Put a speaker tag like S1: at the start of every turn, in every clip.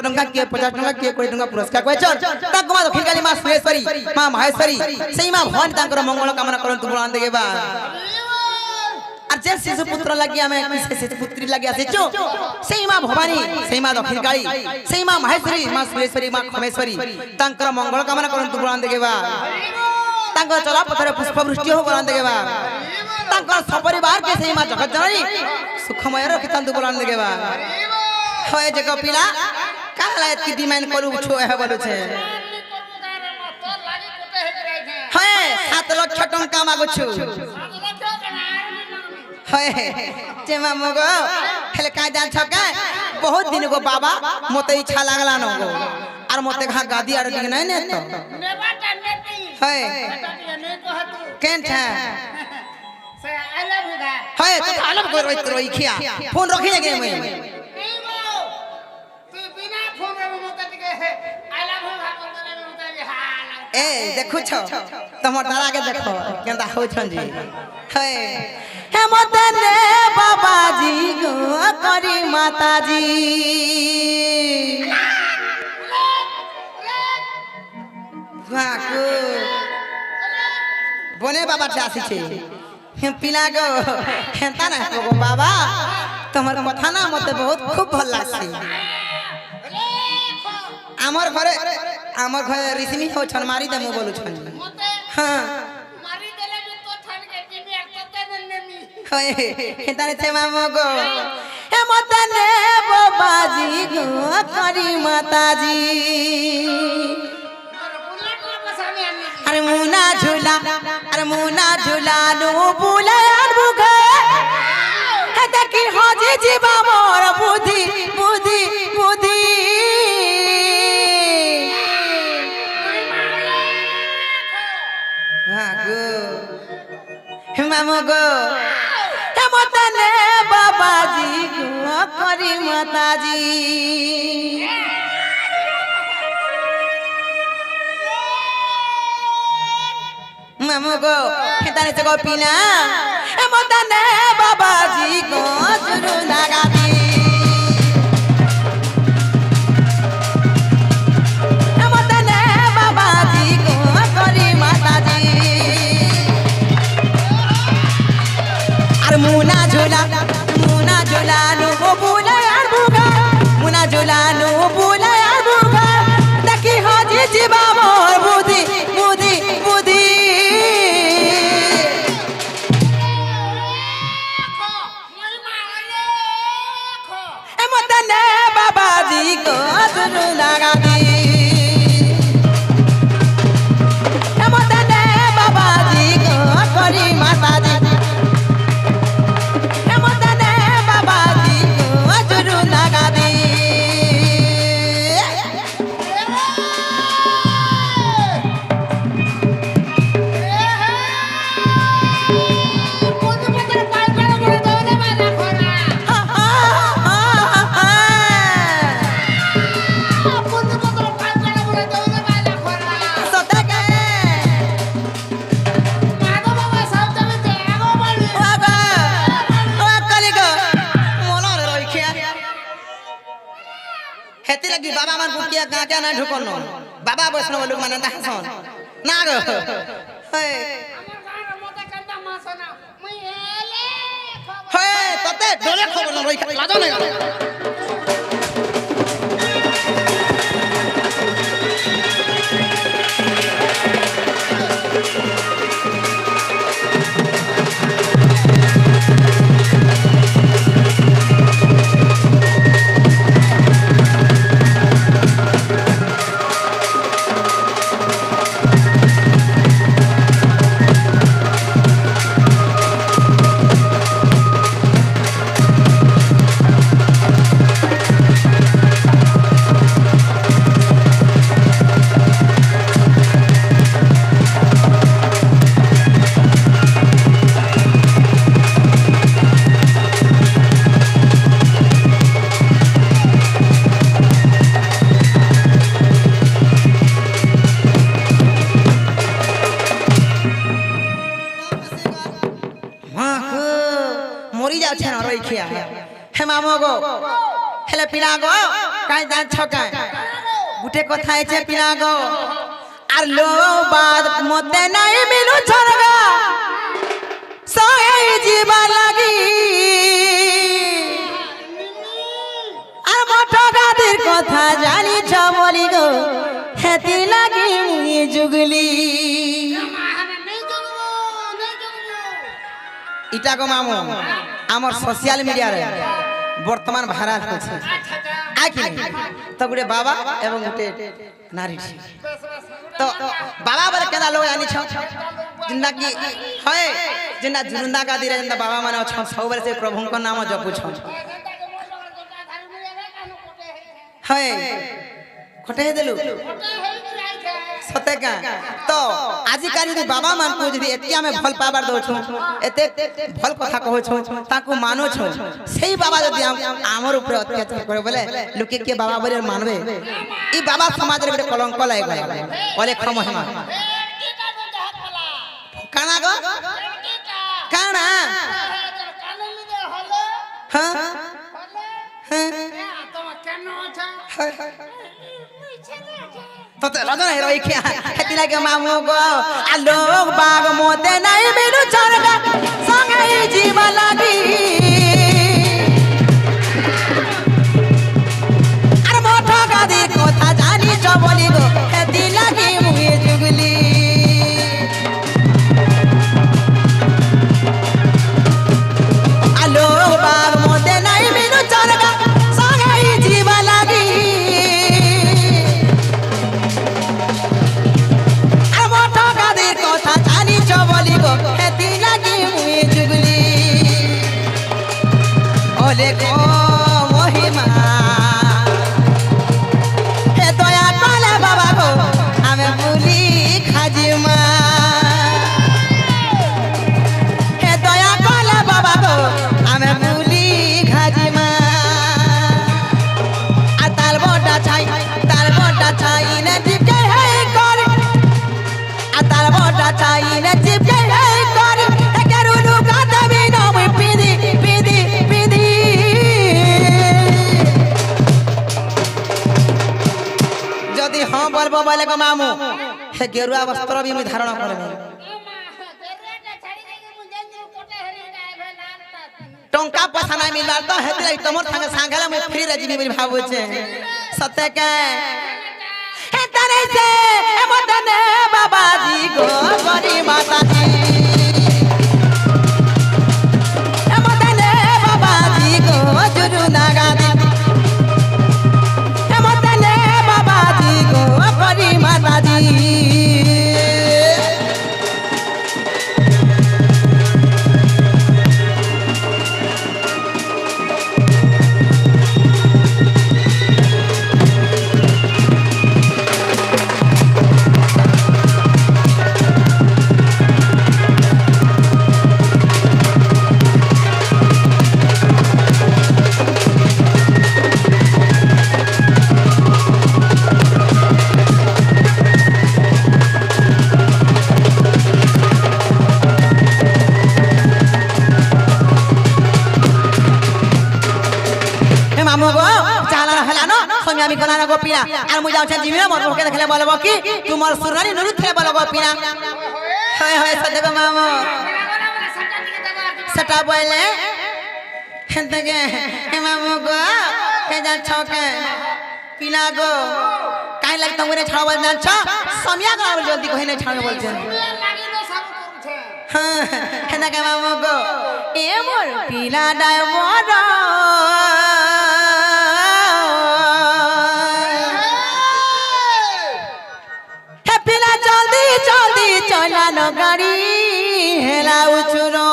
S1: टंका किए 50 टंका किए 20 टंका पुरस्कार कहछन ताको मा दक्षिण काली मा सुरेश्वरी मा महेश्वरी सेई मा भगवान तांकर मंगल कामना करंतु बुलान देगे बा আর যে শিশু পুত্র লাগি আমি শিশু পুত্রী লাগি আসিছো সেই মা ভবানী সেই মা দক্ষিণ কালী সেই মা মহেশ্বরী মা সুরেশ্বরী মা খমেশ্বরী তাঙ্কর মঙ্গল কামনা করন্তু বুলান দেগেবা তাঙ্কর চলা পথরে পুষ্পবৃষ্টি हो বুলান দেগেবা তাঙ্কর সপরিবার কে সেই মা জগৎ জননী সুখময় রখিতান্তু বুলান দেগেবা হয় যে কপিলা কালা এতকি ডিমান্ড করু ছো হে বলুছে হয় 7 লক্ষ টাকা মাগুছু जे मामो गो हेले का जान छका बहुत दिन गो बाबा मते इच्छा लागला न गो आर मते घा गादी आर दिग नै ने तो नेबाटा नेती है ने कहतु केन था से अलग होगा है तो अलग को रोई खिया फोन रखी गे मैं तू बिना फोन रे मते दिगे अलग होगा करे मते हाल ए देखु छ तमर दादा के देखो केंदा हो छन जी है हे मते रे बाबा जी गो करी माता जी वाको बने बाबा से आसी छे हे पिला गो हेता ना गो बाबा तमर कथा ना मते बहुत खूब भल लागसी हमर घरे ऋषिनी हो छन मारी दे मु बोलु छन हां ताने छे मामो गो हे मते ने बाबा जी गो करी माता जी अरे मुना झूला नो बुलायान बुगे हे देखी होजी जीवा मोर बुद्धि बुद्धि बुद्धि हां गो हे मामो गो मते ने बाबा जी गो करी माता जी मामो गो हेताने से गो पीना मते ने बाबा जी गो जुरू लगा दी मते ने बाबा जी गो करी माता जी मुना झूला नो बुला यार बुगा मुना झूला नो बुला यार बुगा देखी हो जी जीवा मोर बुद्धि बुद्धि बुद्धि ए मते ने बाबा जी को जुनू लगा दी ए मते ने बाबा जी को करी माता जी बाबा मन बुकिया गाजा ना ढुकन बाबा वैष्णव लोग माने दासन ना गो हे हमर गाना मते कंदा मासना मई हेले हे तते डोले खबर न रोई लाजो नै हे मामो गो हेले पिला गो কাই দান ছকা গুটে কথা আছে পিনা গো আর লো বাদ মতে নাই মিলু ছড়গা সই জীবা লাগি আর মঠগাদের কথা জানিছ বলি গো হেতি লাগি মুই জুগলি ইটা গো মামু আমার সোশ্যাল মিডিয়ারে বর্তমান ভাইরাল হচ্ছে আকি তো গুটে বাবা এবং গুটে নারী তো বাবা বলে কেনা লোক আনিছ जिंदा की है जिंदा जुरुंदा का दिरे जिंदा बाबा माने छ सब बेर से प्रभु को नाम जपु छ है खटे देलु सते का तो आजि काली दी बाबा मान को जदी एतिया में भल पाबार दो छ एते भल कथा कहू छ ताकू मानो छ सेही बाबा जदी हमर ऊपर अत्याचार करे बोले लोके के बाबा बोले मानबे ई बाबा समाज रे कलंक लाग गए बोले खमहिमा काना गो काना हां तो लगा है रोई क्या हेती लागे मामू गो आ लोग बाग मोते नहीं मिलु छरगा संगे जीवा लागी अरे मोठा गादी कोथा जानी छ बोली गो हेती लागी मुए जुगली लोग बाग मोते नहीं मिलु छरगा संगे जीवा लागी আর মোটা গাদের কথা জানি ছ বলি গো হেতি লাগি মুই জুগলি ওলে গো মহিমা হে দয়া কলে বাবা গো আমি ভুলি খাজিমা হে দয়া কলে বাবা গো আমি ভুলি খাজিমা আর তাল বটা ছাই না জিপকে হে করে আর তাল বটা ছাই না জিপকে হে করে একেরু লুকা দেবি না মুই পিদি পিদি পিদি যদি হ্যাঁ বলবো বলে গো মামু হে গেরুয়া বস্ত্র বি মুই ধারণ করবে टंका पैसा नहीं मिलवा तो हेतरे तमर संग सांगला में फ्री रे जीवी बोली भाबो छे सत्य के हे तने से ए मदने बाबा जी गो गरी माता जी ए मदने बाबा जी गो जुरु नागा दी ए मदने बाबा जी गो गरी माता जी আমি কোনা গো পিনা আর মুই যাওছে জিমিনা মোর ওকে দেখলে বলবো কি তোমার সুরানি নুরু খেলে বলবো গো পিনা হয় হয় সদে গো মামু সেটা বলে হেনতে হে মামু গো হে যা ছকে পিনা গো কাই লাগ তোমরে ছাড়বা জানছ সমিয়া গো আর জলদি কইনে ছাড়বে বলছেন হ্যাঁ হেনা কে মামু গো এ মোর পিলা ডায় বড় चलानो गाड़ी हेला उचुरो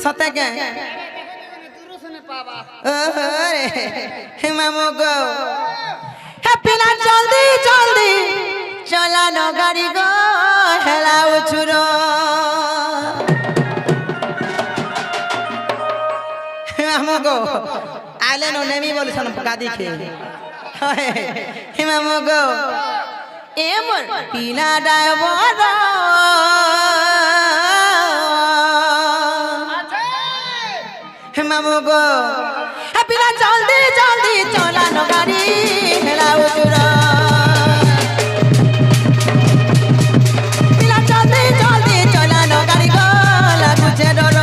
S1: सते के हे मामू गो हे पिला जल्दी जल्दी चलानो गाड़ी गो हेला उचुरो हे मामू गो आले नो नेमी बोली सन गादी के हे मामू गो ए मोर पिला डाय बड़ा মামু গো পিলা জলদি জলদি চলানো গাড়ি হেলা উজুর পিলা জলদি জলদি চলানো গাড়ি গো লাগুছে ডর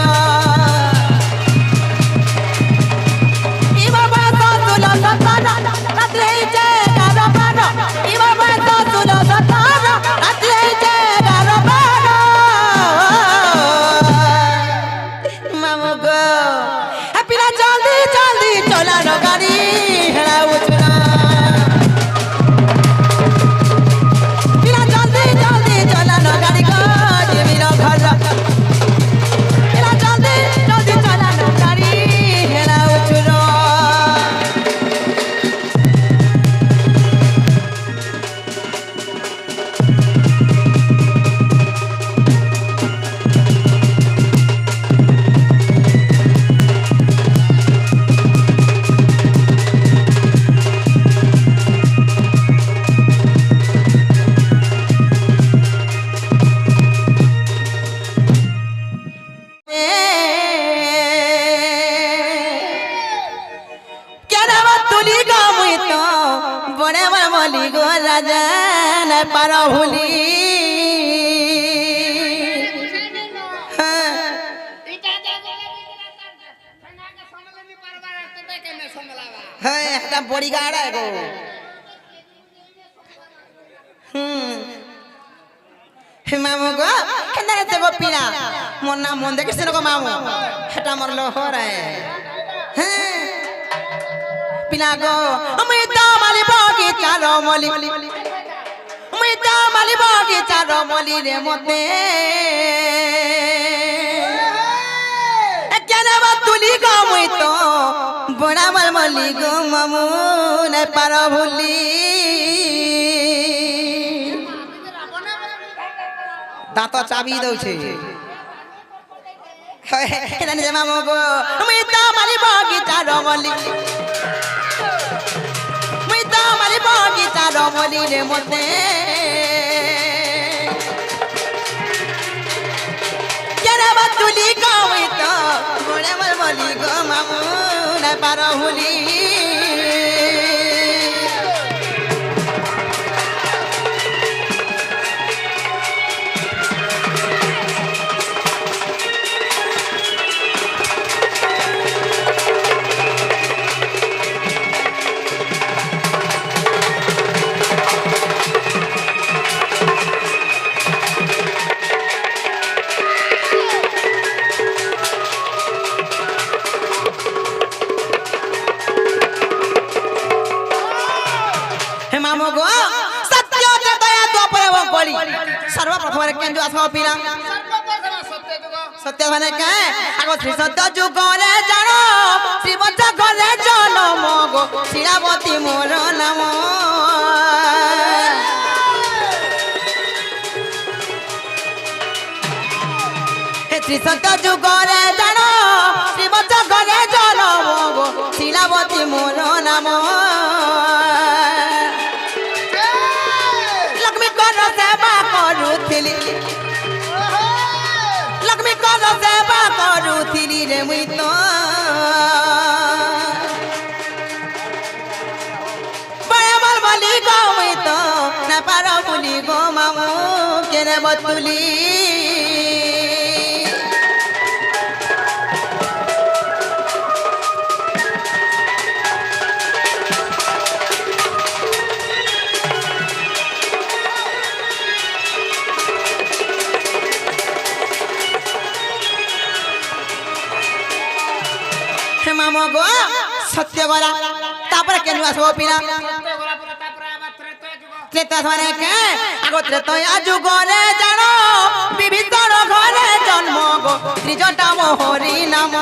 S1: ই বাবা তো তুলো সতার রাত্রে হইছে 11-12 ই বাবা তো তুলো সতার রাত্রে হইছে 11-12 মামু গো পিলা জলদি জলদি চলানো গাড়ি হেলা উজুর পিলা জলদি জলদি চলানো গাড়ি গো জীবির ঘর পিলা জলদি জলদি চলানো গাড়ি হেলা উজুর পারহুলি হ্যাঁ একটা বড়ি গাড়া গো মামু গো হেনারে দেব পিনা মোর নাম মন দেখিস গো মামু এটা মোর লহর হ্যাঁ পিনা গো আমি তো মালি বগিচা রমলি মিতা মালি বগিচা রমলি রে মতে কেনে বা তুলি গো মুই তো বড়া মালমলি গো মামু নাই পার ভুলি দাঁত চাবি দউছে জানি যে মামু গো মিতা মালি বগিচা রমলি মিতা মালি বগিচা রমলি রে মতে কেনে বা তুলি গো মুই তো বড়া মালমলি গো মামু নাই পার ভুলি मामो गो सत्य दया द्वापर एवं कली सर्वप्रथम केंजु आसो पिला सत्य माने के आगो श्री सत्य जुग रे जानो श्रीवंश घरे जन्म गो शिलावती मोर नाम हे श्री सत्य जुग रे जानो श्रीवंश घरे जन्म गो शिलावती मोर नाम लक्ष्मी कर सेवा करूथिली रे मुई तो बड़े बलबली गो मुई तो न पारो बुली गो मामू केने बतुली मामो गो सत्य गला तापर केनु आसो पिला त्रेता माने के आगो त्रेता जुग रे जानो विभिन्न घरे जन्म गो त्रिजटा मोहरी नाम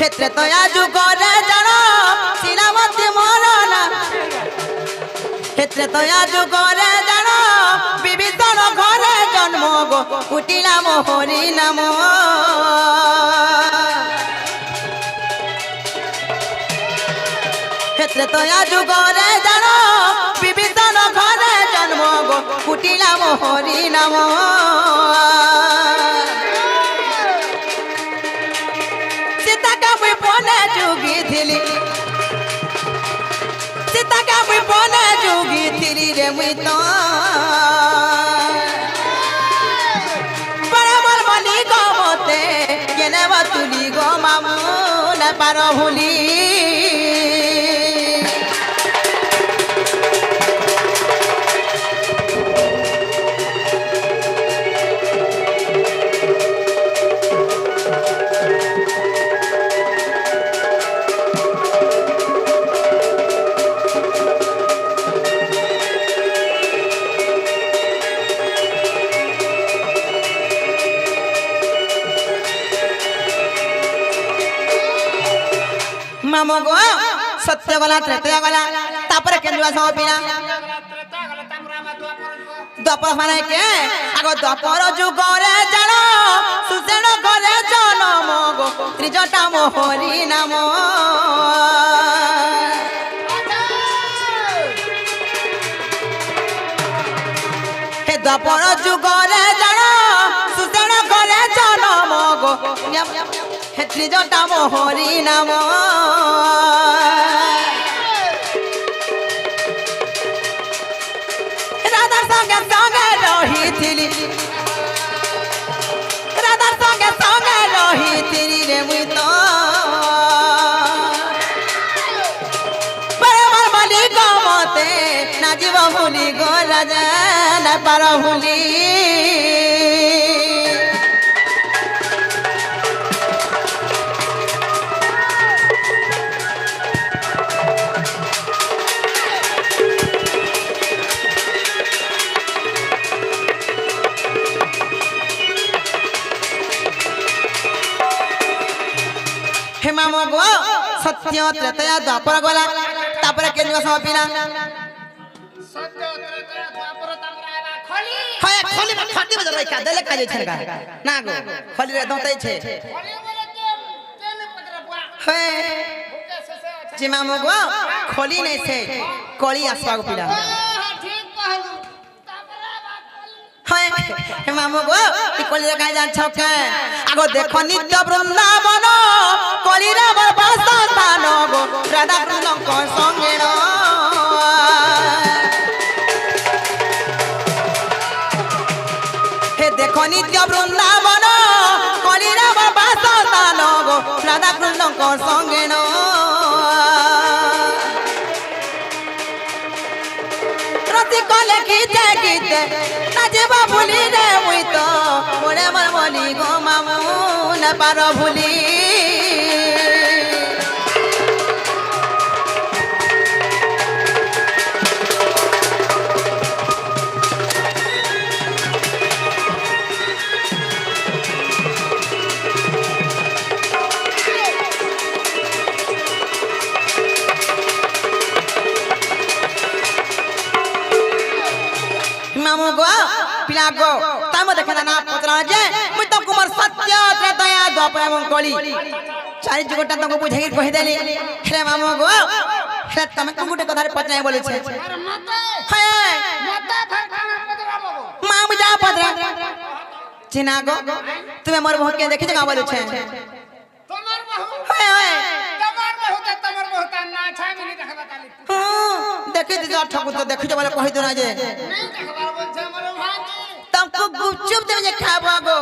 S1: हे त्रेता जुग रे जानो शिलावती मोर नाम हे त्रेता जुग रे जानो विभिन्न घरे जन्म गो कुटिला मोहरी नाम क्षेत्र तया जुग रे जानो विभिन्न घरे जन्म गो ফুটিলা মোহরি নাম সীতাকে মুই বনে যুগিছিলি সীতাকে মুই বনে যুগিছিলি রে মুই তো পরমল মলি গমতে কেনে তুলি গো মামু না পার ভুলি मामो गो सत्य गला त्रेता गला तापर केंद्र समपिना द्वापर माने के आगो द्वापर जुग रे जानो सुसेन करे जनम गो त्रिजटा मोहरी नाम हे द्वापर जुग रे जानो सुसेन करे जनम गो त्रिजटा मोहरी नाम राधार संगे संगे रही राधार संगे संगे रही रे मुई तो परमल मली गमते ना जीव भूली गो राजा ना पार भूली मामो गो सत्य त्रेता द्वापर गला तापर केंद्र समपिना सत्य त्रेता द्वापर तमरा खली हाय खली खटी बज रखा देले काजे छनका ना गो खली रे दतै छे खली बोले केने पत्र बुआ हाय जे मामो गो खली नै छे कली आसवा को पिला ठीक कहलु तमरा बात खली हाय मामो गो ई कली रे काजे जान छके आगो देखो नित्य वृंदावन कलिरा बरबास स्थान गो राधा कृष्ण संगे हे देखो नित्य वृंदावन कलिरा बरबास स्थान गो राधा कृष्ण संगे रति कले गीते गीते नाचेबा भूली रे मुई तो मोरे मन बोली गो मामू न पार भूली मामू गो पिला गो तम देखना ना पतरा जे मुई तो कुमार सत्य त्रेता द्वापर एवं कली चारि जुगटा तको बुझाई कहि देली हे मामू गो हे तमे कुगुटे कथा रे पतराय बोले छे अरे मते हे मते फरखाना पतरा बाबू मामू जा पतरा चिना गो तुमे मोर बहु के देखि जगा बोले छे तमर बहु हे हे तमर बहु त ना छा मिनी देखबा ताली देखि जे ठकु तो देखि बोले कहि दो ना जे नहीं देखबार बोल छे मोर भागी तुमको गुपचुप दे जे खाबो गो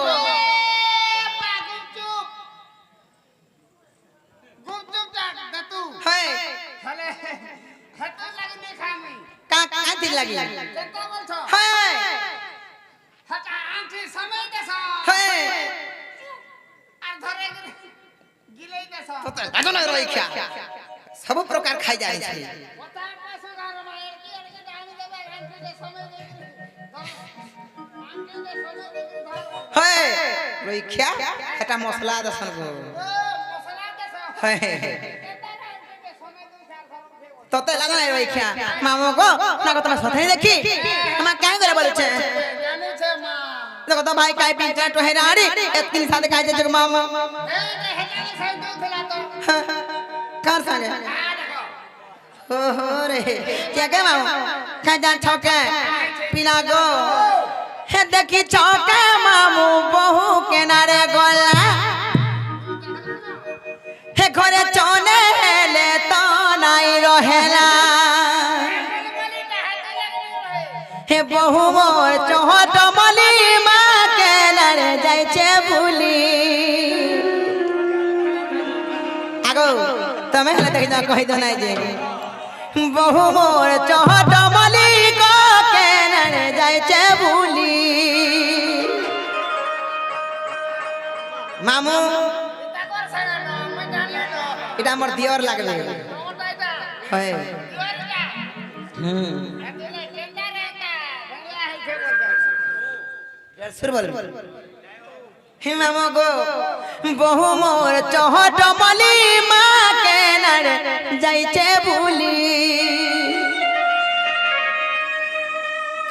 S1: गुपचुप जा दे तू हे हले हतो लगी देखामी का थी लगी केता बोल छ हे हटा आंटी समय देसा हे आर धरे गिले देसा तो दागो न रही क्या सब प्रकार खाई जाय छै बता पैसा गारो में की के दानी देबे आंटी के समय दे आंटी के समय दे हे रही क्या हटा मसला दसन गो मसला देसा हे तोते लगा नहीं रही क्या मामो को ना को तुम सथई देखी हम काहे करे बोले छे जाने छे मां देखो तो भाई काई पिंचा तो हेराड़ी एक दिन साथ काई जग मामा ए हेटानी साइड दूथला तो कार संगे हो रे क्या के मामा काई जान छके पिना गो हे देखी चौके मामू बहु केनारे गोला हे घरे चौने हेले तो नाई रहेला हे बहु मोर चौहट मली माँ केनारे जाय छे भूली आगो तमे हले देखि जा कहि दो नाई जे बहु मोर चौहट मली को केनारे जाय छे भूली मामू এটা আমার দিওর লাগবে হয় সুর বল হে মামু গো বহু মোর চহট মলি মা কেনার যাইছে ভুলি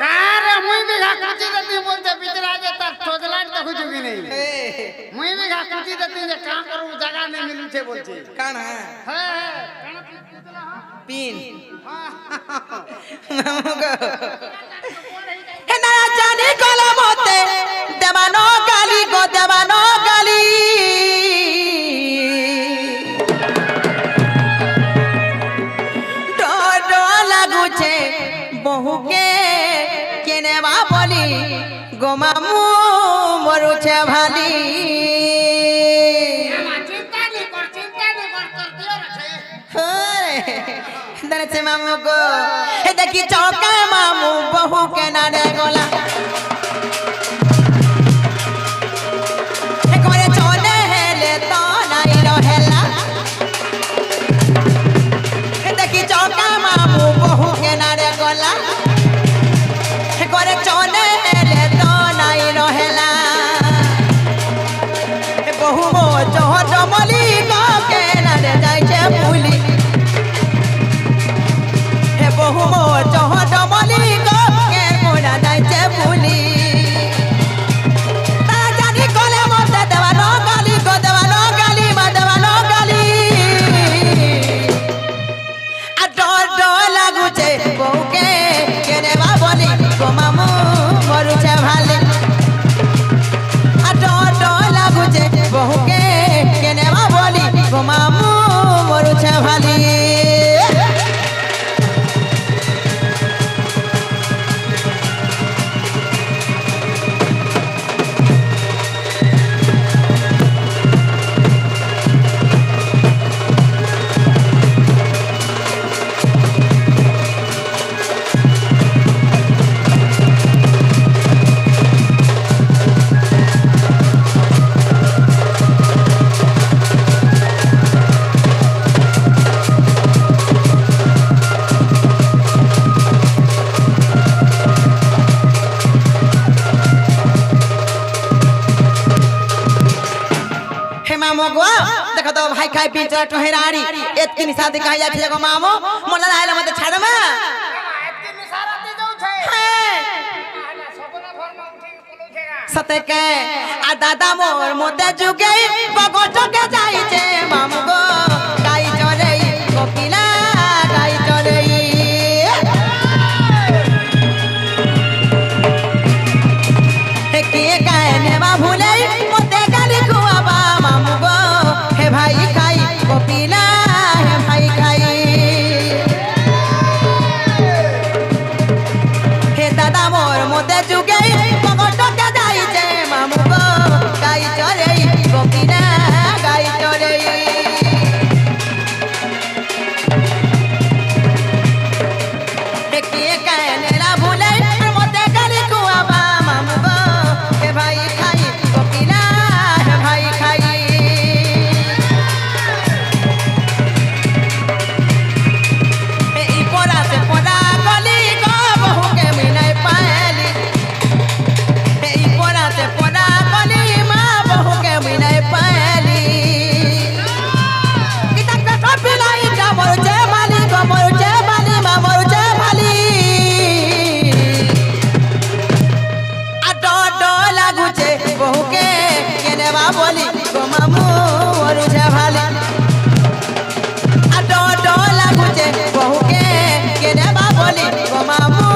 S2: কার মুই বিঘা কুচি দতি বলতে ভিতরে আগে তার ঠোজলাট দেখু জুগি নেই মুই বিঘা কুচি দতি যে কাম করু জায়গা নেই মিলুছে বলছে
S1: কানা
S2: হ্যাঁ কানা পিতলা
S1: পিন মামু গো হে না জানি কলমতে দেবানো গালি গো দেবানো গালি ডর লাগুছে বহুকে কেনেবা বলি গো মামু মরুছে ভালি
S2: চিন্তা নি কর তোর দিও আছে
S1: ধরেছে মামু গো হে দেখি চৌকা মামু বহু কেনারে গোলা হে ঘরে চলে হেলে তো নাই রহেলা হে দেখি চৌকা মামু বহু কেনারে গোলা হে ঘরে চলে হেলে তো নাই রহেলা হে বহু মো চহট মলি গো কেনারে যাইছে ভুলি বহু মো চহট মলি গো কে মোরা যাইছে ভুলি তা জানি কলে মতে দেওয়ানো গালি গো দেওয়ানো গালি মা দেওয়ানো গালি আর ডর লাগুছে বউকে কেনেবা বলি গো মামু মরুছে ভালি আর ডর লাগুছে বউকে কেনেবা বলি গো মামু মরুছে ভালি मामो गो देखो तो भाई खाई पी चला टोहराड़ी एतकी शादी कहि जाय छै गो मामो मोला लाइला मते छाड़ में
S2: এতকি নিসারাতে যাও છે আলা সপনা ভরমা উঠি পলুছেগা
S1: सते के आ दादा मोर मोते जुगे बगट के जाई छे मामो गो गाई चरे कोकिला गाई चरे हे के कहने बा भूले मोते गाली खुआबा मामो गो हे भाई खाई कोकिला हे भाई खाई हे दादा मोर मोते जुगे बगट के जाई छे मामो गो गाई चरे कोकिला गाई चरे हे के कहने ला भूले मोते गाली खुआबा मामो गो हे भाई खाई कोकिला हे भाई खाई ई पोरा से पोरा गली गो बहु के मिलै पाएली ई पोरा से पोरा गली माँ बहु के मिलै पाएली किता के कपिलाई का मरुचे माली गो मरुचे माली माँ मरुचे माली आ डर लागुचे बहु के केनेबा बोली गो मामू मरुचे भाली आ डर लागुचे बहु के केनेबा बोली गो मामू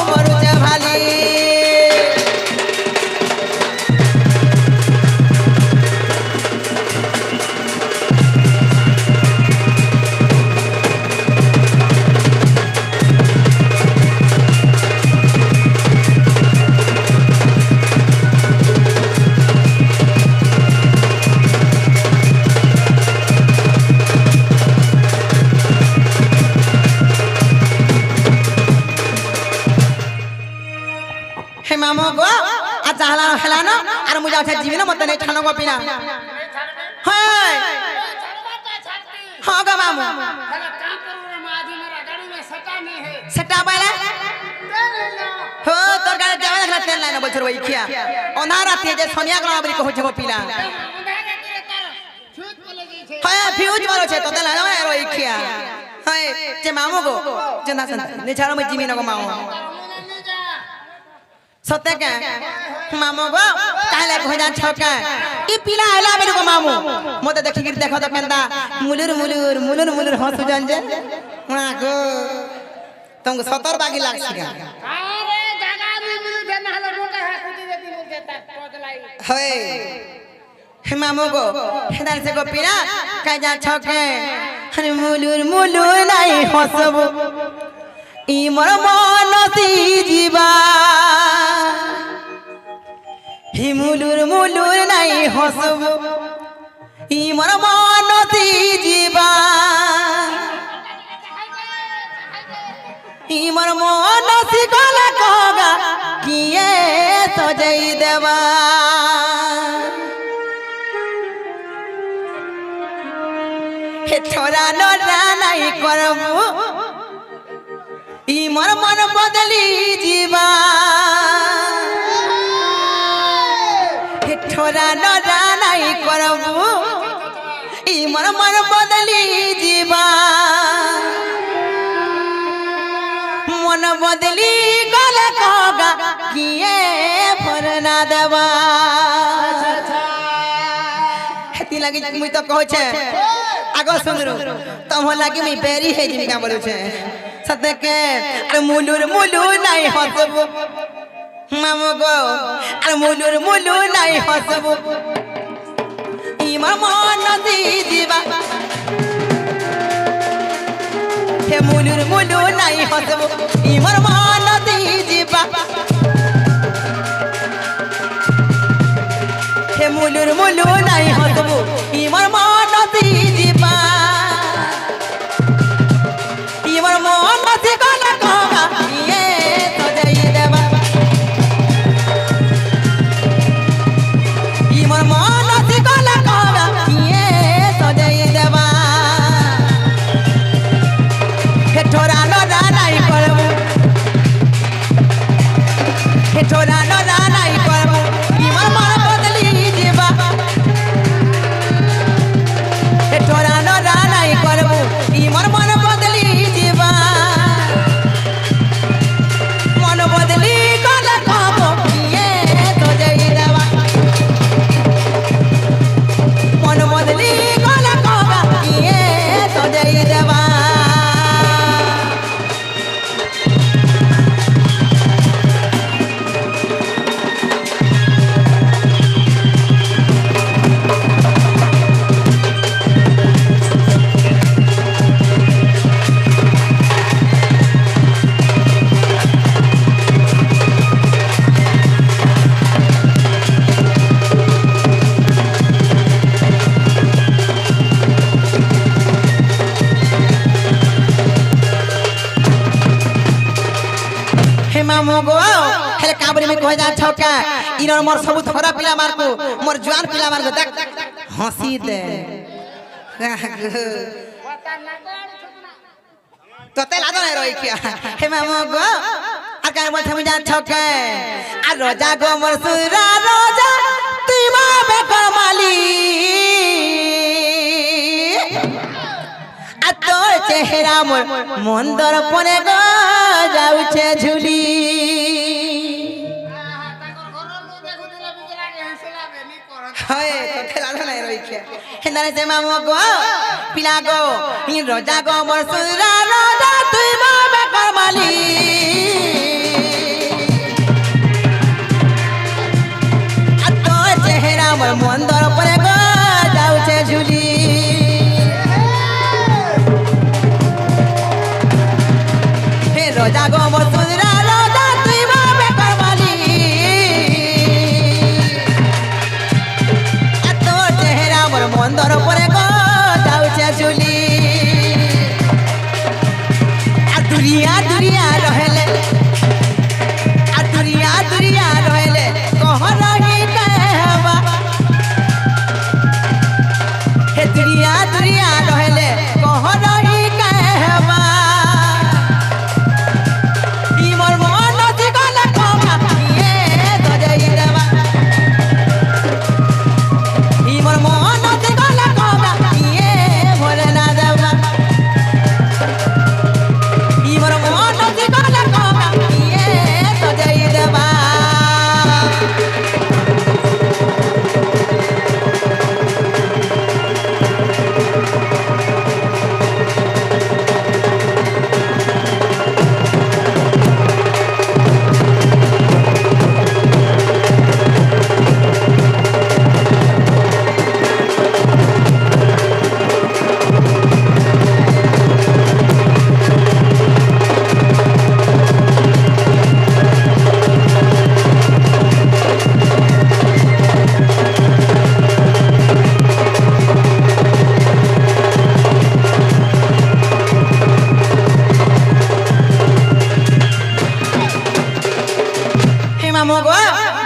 S1: मरुचे भाली মামু গো আচ্ছা হালানো হেলানো আর মুই যাচ্ছে জীবিনা মতে নেই ঠানো গো পিনা হ্যাঁ হ্যাঁ গো মামু সেটা বাইলে হো তোর গাড়ি যাবে দেখলা তেল নাই না বলছর ওই খিয়া অনার রাতে যে সোনিয়া গলা বলি কইছে গো পিলা হ্যাঁ ফিউজ মারছে তো তেল না ওই খিয়া হ্যাঁ যে মামু গো যে না নে ছাড়ো মই জীবিনা গো মামু সত্যি কে মামু গো কালে কইজা ছকা ই পিলা আইলা বের গো মামু মতে দেখি গির দেখো তো কেনদা মুলুর মুলুর মুলুর মুলুর হসু জান যে মা গো তুমি সতর বাগি লাগছি গা
S2: আরে জায়গা আমি মিলু দেন হলে মোটা হ্যাঁ কুটি দেতি বলতে তার পদলাই
S1: হয় হে মামু গো হেদার সে গো পিলা কাইজা ছকে আরে মুলুর মুলুর নাই হসবু ই মোর মনসি জীবা হি মুলুর মুলুর নাই হসবু ই মোর মনসি জীবা ই মোর মনসি গলা কগা কিয়ে সজাই দেবা হে ছোরা নরা নাই করবু ই মোর মন বদলি জীবা হে ছোরা নরা নাই করবু ই মোর মন বদলি জীবা মন বদলি গলে কগা কিয়ে ফরনা দেবা হেতি লাগি মুই তো কহছে আগো সুন্দর তম লাগি মুই বেরি হে জিমি কা বলছে সতে কে আরে মুলুর মুলুর নাই হসব মামু গো আরে মুলুর মুলুর নাই হসব ইমা মন দি দিবা হে মুলুর মুলুর নাই হসব ইমার মন দি দিবা হে মুলুর মুলুর নাই হসব ইমার মন দি দিবা ইমার মন দি গলা কগা ইয়ে সজাই দেবা ইমার মন দি গলা কগা ইয়ে সজাই দেবা হে ঠোরা নরা নাই করবু হে ঠোরা নরা নাই করবু ইমার মন বদলি দিবা হে ঠোরা নরা নাই করবু ইমার মন বদলি দিবা মন বদলি গলা কব ইয়ে সজাই দেবা মন বদলি গলা কব ইয়ে সজাই দেবা हे मामू गो हेले काबरी में कह जा छका इनर मोर सब थोड़ा पिला मार को मोर जवान पिला मार को देख हंसी दे तो ते लादो नहीं रोई क्या हे मामू गो आ का बोल थम जा छका आ रोजा गो मोर सुरा रोजा तुई मा बेकर माली आ तोर चेहरा मोर मंदर पने गो যাউছে ঝুলি হয় তো খেলা নাই রইছে হেনারে যে মামু গো পিলা গো ই রোজা গো মোর সুরা রোজা তুই মা বেকার মালি আ তোর চেহারা মোর মন্দর পরে গো যাউছে ঝুলি রোজা গো মোর সুরা রোজা তুই মা বেকার মালি তোর চেহারা মোর মন্দর পরে গো যাউছে ঝুলি আর দুরিয়া দুরিয়া রহেলে আর দুরিয়া দুরিয়া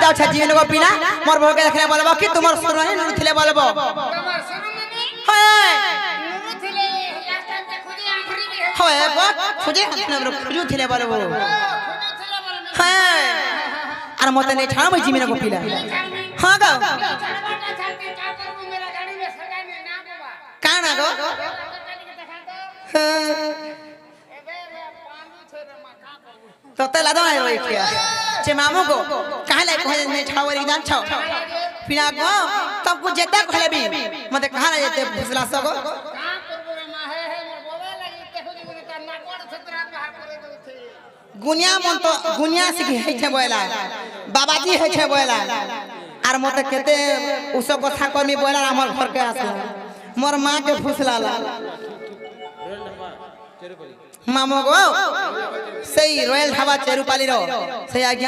S1: सीधा अच्छा जीवन को पीना मोर बहू के देखले बोलबो कि तुमर सुर नहीं नुर थिले बोलबो
S2: তোমার শুরু মানে
S1: हाय
S2: নুরু ছিলে লাস্ট টাইম তে খুদি আখরি বে
S1: हाय गो खुजे अपने बरो खुजु थिले बोलबो
S2: খুদি ছিলে বলে
S1: हाय আর মতে নেই ছাড় মই জীবন को पीला हां गो
S2: ছাড়বাটা ছাড়তে কা করব মেরা গাড়ি মে সগাই নে না বাবা
S1: काना गो
S2: এবে পাঁদু ছেড়ে মাথা করব
S1: तो ते लादो आयो इकिया जे मामू को काहे लाई कहे ने छावरी जान छाव पिना को तब को जेता कहले भी मते कहा ना जेते फुसला सगो
S2: কা করব রে মা হে মোর বলে লাগি তে খুদি বলে তার না কোড় ছত্রা বাহার করে দউছে
S1: गुनिया मन तो गुनिया सिखी है छे बोला बाबाजी है छे बोला आर मते केते उसो कथा कमी बोला हमर घर के आसला मोर मां के फुसलाला मामो गो सही रॉयल ढाबा चेरुपाली रो सही आज्ञा